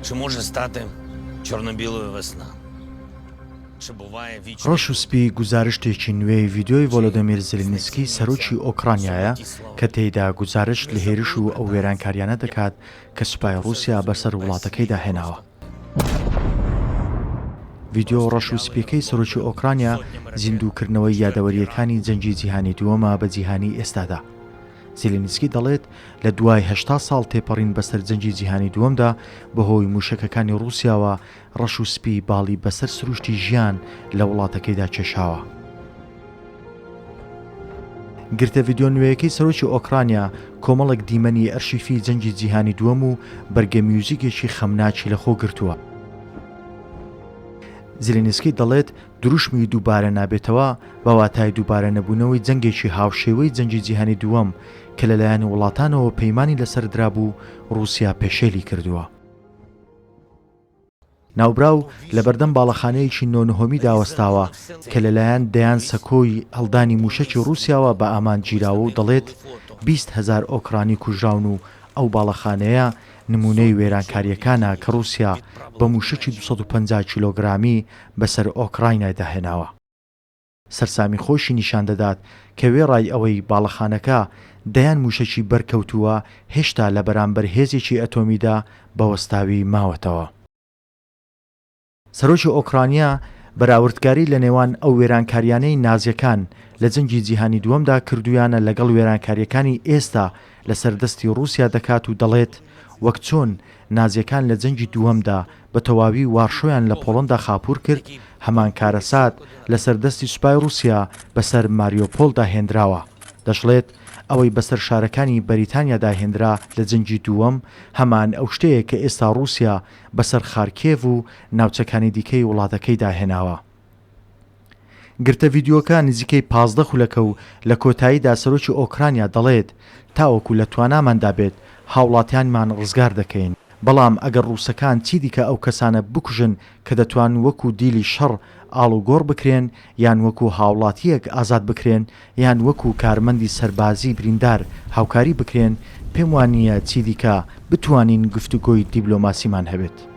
Чи може стати чорно-білою весна? Чи буває вічна... ڕۆژ و سپی گزارشتێکی نوێی ڤیددیۆی ڤۆلۆدۆمیر زلنسکی سەرۆکی ئۆکرانیایە کە تێیدا گزارش لە هێرش و ئەو وێرانکاریانە دەکات کە سوپای رووسیا بەسەر وڵاتەکەیدا هێناوە. ڤیددیۆ ڕەش و سپیەکەی سەرۆکی ئۆکرانیا زیندووکردنەوەی یادەوەریەکانی جەنگی جیهانی دووەمە بە جیهانی ئێستادا. زیلنسکی دەڵێت لە دوای 80 ساڵ تێپەڕین بەسەر جەنگی جیهانی دووەمدا بەهۆی موشەکەکانی رووسیاوە ڕەش و سپی باڵی بەسەر سروشتی ژیان لە وڵاتەکەیدا کێشاوە. گرتە ڤیددیۆ نوێیەکەی سەرۆکی ئۆکرانیا کۆمەڵێک دیمەنی ئەرشیفی جەنگی جیهانی دووەم و بەرگە میوزیکێکی خەمناکی لەخۆ گرتووە. زیلنسکی دەڵێت دروشمی دووبارە نابێتەوە بە واتای دووبارە نەبوونەوەی جەنگێکی هاوشێوەی جەنگی جیهانی دووەم کە لەلایەن وڵاتانەوە پەیمانی لەسەر درابوو رووسیا پێشێلی کردووە. ناوبراو لە بەردەم باڵەخانەیەکی نۆنهۆمی داوەستاوە کە لەلایەن دەیان سەکۆی هەڵدانی موشەکی رووسیاوە بە ئامان گیراوە و دەڵێت 20,000 ئۆکرانی کوژراون و ئەو باڵەخانەیە نمونەی وێرانکاریەکانە کە رووسیا بە موشکی 250 کیلۆگرامی بەسەر ئۆکراینای داهێناوە. سەرسامی خۆشی نیشان دەدات کە وێڕای ئەوەی باڵەخانەکە دەیان موشەکی بەرکەوتووە هێشتا لە بەرامبەر هێزێکی ئەتۆمیدا بەوەستاوی ماوەتەوە. سەرۆکی ئۆکرانیا بەراوردکاری لە نێوان ئەو وێرانکاریانەی نازیەکان لە جەنگی جیهانی دووەمدا کردویانە لەگەڵ وێرانکاریەکانی ئێستا لە سەردەستی رووسیا دەکات و دەڵێت وەک چۆن نازیەکان لە جەنگی دووەمدا بە تەواوی وارشۆیان لە پۆڵەندا خاپوور کرد، هەمان کارەسات لە سەردەستی سوپای رووسیا بەسەر ماریۆپۆلدا هێنراوە. دەژڵێت ئەوەی بەسەر شارەکانی بەریتانیادا هێنرا لە جەنگی دووەم هەمان ئەو شتەیە کە ئێستا رووسیا بەسەر خارکێڤ و ناوچەکانی دیکەی وڵاتەکەیدا هێناوە. گرتە ڤیددیۆکە نزیکەی 15 خولەکە و لە کۆتاییدا سەرۆکی ئۆکرانیا دەڵێت تاوەکو لە تواناماندا بێت هاوڵاتیانمان ڕزگار دەکەین، بەڵام ئەگەر رووسەکان چی دیکە ئەو کەسانە بکوژن کە دەتوان وەکو دیلی شەڕ ئاڵ و گۆڕ بکرێن یان وەکو هاوڵاتیەک ئازاد بکرێن یان وەکو کارمەندی سەربازی بریندار هاوکاری بکرێن، پێم وانییە چی دیکە بتوانین گفتوگۆی دیبلۆماسیمان هەبێت.